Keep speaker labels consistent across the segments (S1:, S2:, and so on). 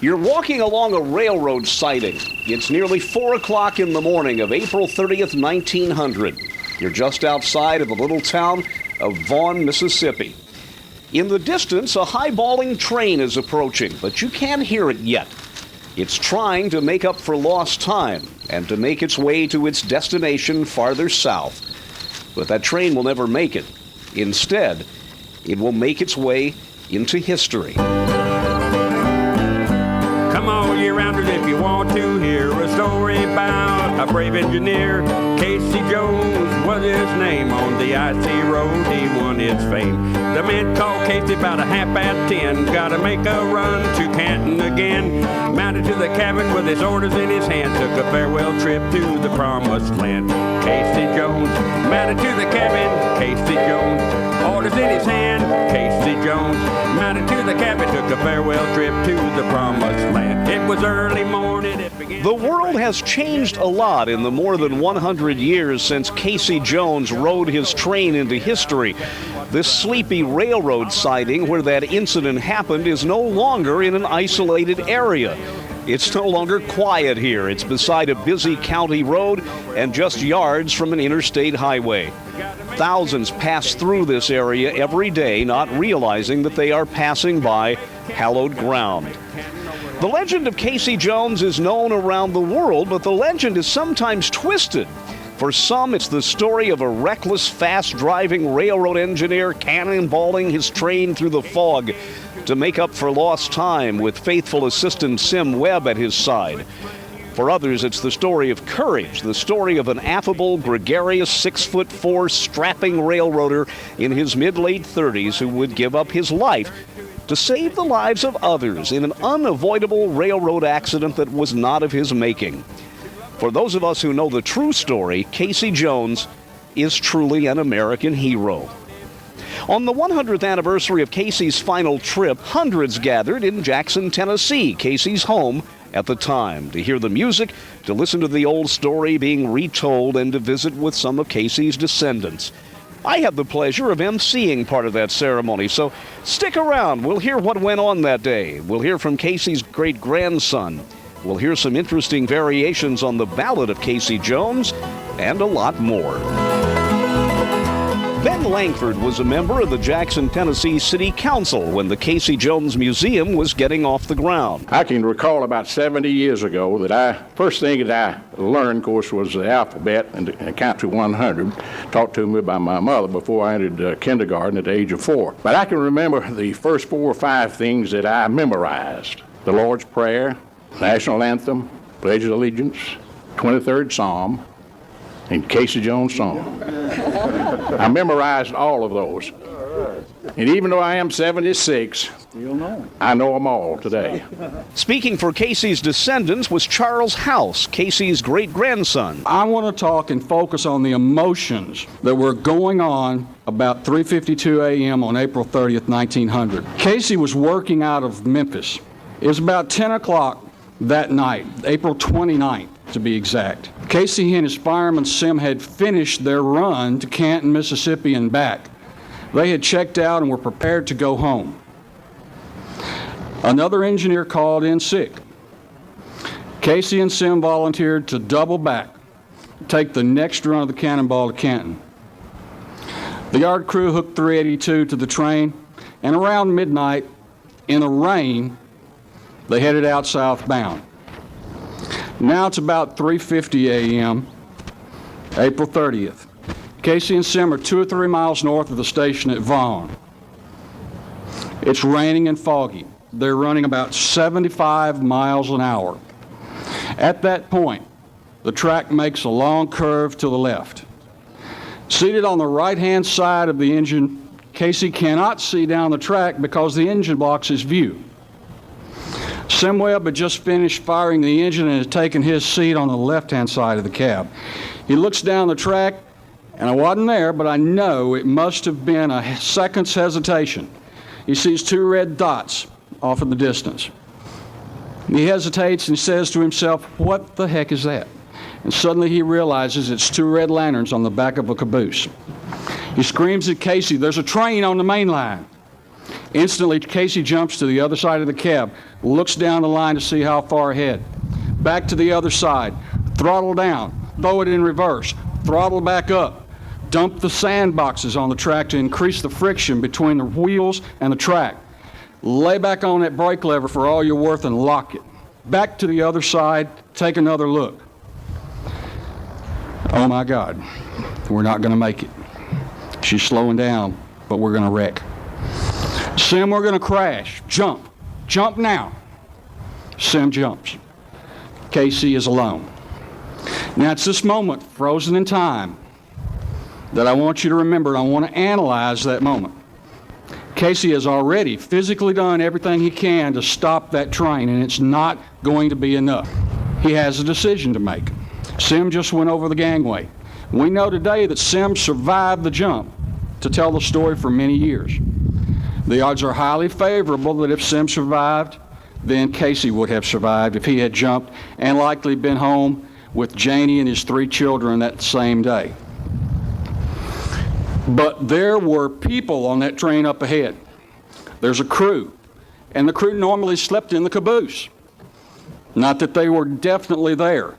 S1: You're walking along a railroad siding. It's nearly 4 o'clock in the morning of April 30th, 1900. You're just outside of the little town of Vaughn, Mississippi. In the distance, a highballing train is approaching, but you can't hear it yet. It's trying to make up for lost time and to make its way to its destination farther south. But that train will never make it. Instead, it will make its way into history.
S2: Come all year rounders if you want to hear a story about a brave engineer. Casey Jones was his name. On the icy road he won his fame. The man called Casey about 10:30. Gotta make a run to Canton again. Mounted to the cabin with his orders in his hand. Took a farewell trip to the promised land. Casey Jones mounted to the cabin. Casey Jones, orders in his hand. Casey Jones mounted to the cabin. Took a farewell trip to the promised land. It was early morning.
S1: The world has changed a lot in the more than 100 years since Casey Jones rode his train into history. This sleepy railroad siding where that incident happened is no longer in an isolated area. It's no longer quiet here. It's beside a busy county road and just yards from an interstate highway. Thousands pass through this area every day, not realizing that they are passing by hallowed ground. The legend of Casey Jones is known around the world, but the legend is sometimes twisted. For some, it's the story of a reckless, fast-driving railroad engineer cannonballing his train through the fog to make up for lost time with faithful assistant Sim Webb at his side. For others, it's the story of courage, the story of an affable, gregarious, 6'4" strapping railroader in his mid-late 30s who would give up his life to save the lives of others in an unavoidable railroad accident that was not of his making. For those of us who know the true story, Casey Jones is truly an American hero. On the 100th anniversary of Casey's final trip, hundreds gathered in Jackson, Tennessee, Casey's home at the time, to hear the music, to listen to the old story being retold, and to visit with some of Casey's descendants. I had the pleasure of emceeing part of that ceremony, so stick around. We'll hear what went on that day. We'll hear from Casey's great-grandson. We'll hear some interesting variations on the ballad of Casey Jones, and a lot more. Ben Langford was a member of the Jackson, Tennessee City Council when the Casey Jones Museum was getting off the ground.
S3: I can recall about 70 years ago that first thing that I learned, of course, was the alphabet and count to 100, taught to me by my mother before I entered kindergarten at the age of 4. But I can remember the first 4 or 5 things that I memorized: the Lord's Prayer, National Anthem, Pledge of Allegiance, 23rd Psalm, and Casey Jones song. I memorized all of those. And even though I am 76, I know them all today.
S1: Speaking for Casey's descendants was Charles House, Casey's great-grandson.
S4: I want to talk and focus on the emotions that were going on about 3:52 a.m. on April 30th, 1900. Casey was working out of Memphis. It was about 10 o'clock that night, April 29th to be exact. Casey and his fireman Sim had finished their run to Canton, Mississippi and back. They had checked out and were prepared to go home. Another engineer called in sick. Casey and Sim volunteered to double back, take the next run of the cannonball to Canton. The yard crew hooked 382 to the train, and around midnight, in the rain, they headed out southbound. Now it's about 3:50 a.m., April 30th. Casey and Sim are 2 or 3 miles north of the station at Vaughn. It's raining and foggy. They're running about 75 miles an hour. At that point, the track makes a long curve to the left. Seated on the right-hand side of the engine, Casey cannot see down the track because the engine blocks his view. Sim Webb had just finished firing the engine and had taken his seat on the left-hand side of the cab. He looks down the track, and I wasn't there, but I know it must have been a second's hesitation. He sees 2 red dots off in the distance. He hesitates and says to himself, "What the heck is that?" And suddenly he realizes it's 2 red lanterns on the back of a caboose. He screams at Casey, "There's a train on the main line." Instantly, Casey jumps to the other side of the cab, looks down the line to see how far ahead. Back to the other side, throttle down, throw it in reverse, throttle back up, dump the sandboxes on the track to increase the friction between the wheels and the track. Lay back on that brake lever for all you're worth and lock it. Back to the other side, take another look. Oh my God, we're not gonna make it. She's slowing down, but we're gonna wreck. Sim, we're gonna crash. Jump. Jump now. Sim jumps. Casey is alone. Now it's this moment, frozen in time, that I want you to remember, and I want to analyze that moment. Casey has already physically done everything he can to stop that train, and it's not going to be enough. He has a decision to make. Sim just went over the gangway. We know today that Sim survived the jump to tell the story for many years. The odds are highly favorable that if Sim survived, then Casey would have survived if he had jumped and likely been home with Janie and his 3 children that same day. But there were people on that train up ahead. There's a crew, and the crew normally slept in the caboose. Not that they were definitely there,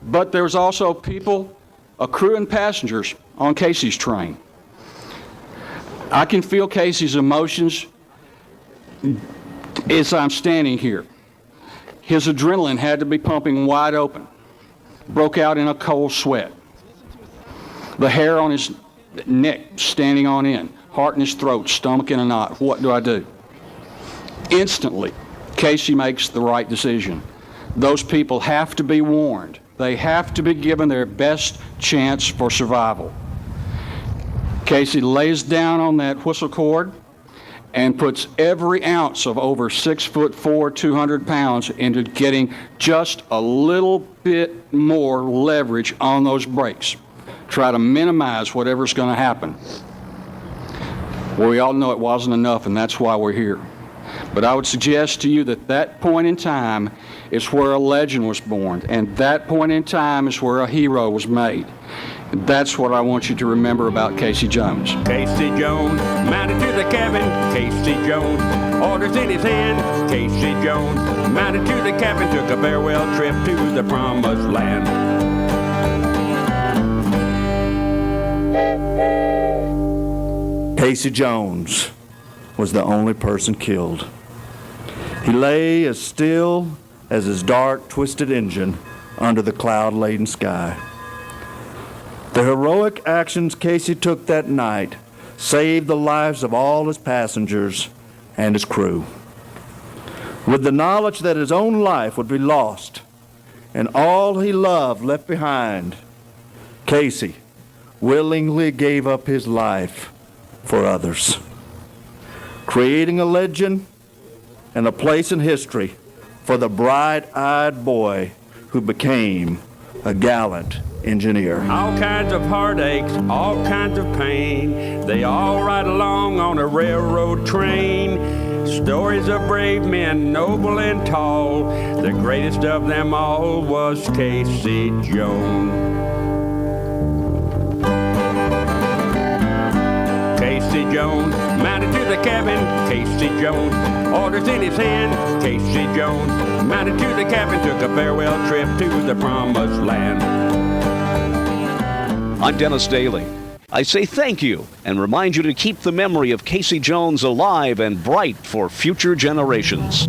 S4: but there was also people, a crew and passengers on Casey's train. I can feel Casey's emotions as I'm standing here. His adrenaline had to be pumping wide open. Broke out in a cold sweat. The hair on his neck standing on end. Heart in his throat, stomach in a knot. What do I do? Instantly, Casey makes the right decision. Those people have to be warned. They have to be given their best chance for survival. Casey lays down on that whistle cord and puts every ounce of over 6'4", 200 pounds into getting just a little bit more leverage on those brakes. Try to minimize whatever's going to happen. Well, we all know it wasn't enough, and that's why we're here. But I would suggest to you that that point in time is where a legend was born, and that point in time is where a hero was made. And that's what I want you to remember about Casey Jones.
S2: Casey Jones, mounted to the cabin. Casey Jones, orders in his hand. Casey Jones, mounted to the cabin, took a farewell trip to the promised land.
S5: Casey Jones was the only person killed. He lay as still as his dark, twisted engine under the cloud-laden sky. The heroic actions Casey took that night saved the lives of all his passengers and his crew. With the knowledge that his own life would be lost and all he loved left behind, Casey willingly gave up his life for others, creating a legend and a place in history for the bright-eyed boy who became a gallant engineer.
S2: All kinds of heartaches, all kinds of pain, they all ride along on a railroad train. Stories of brave men, noble and tall, the greatest of them all was Casey Jones. Casey Jones, mounted to the cabin. Casey Jones, orders in his hand. Casey Jones, mounted to the cabin, took a farewell trip to the promised land.
S1: I'm Dennis Daly. I say thank you and remind you to keep the memory of Casey Jones alive and bright for future generations.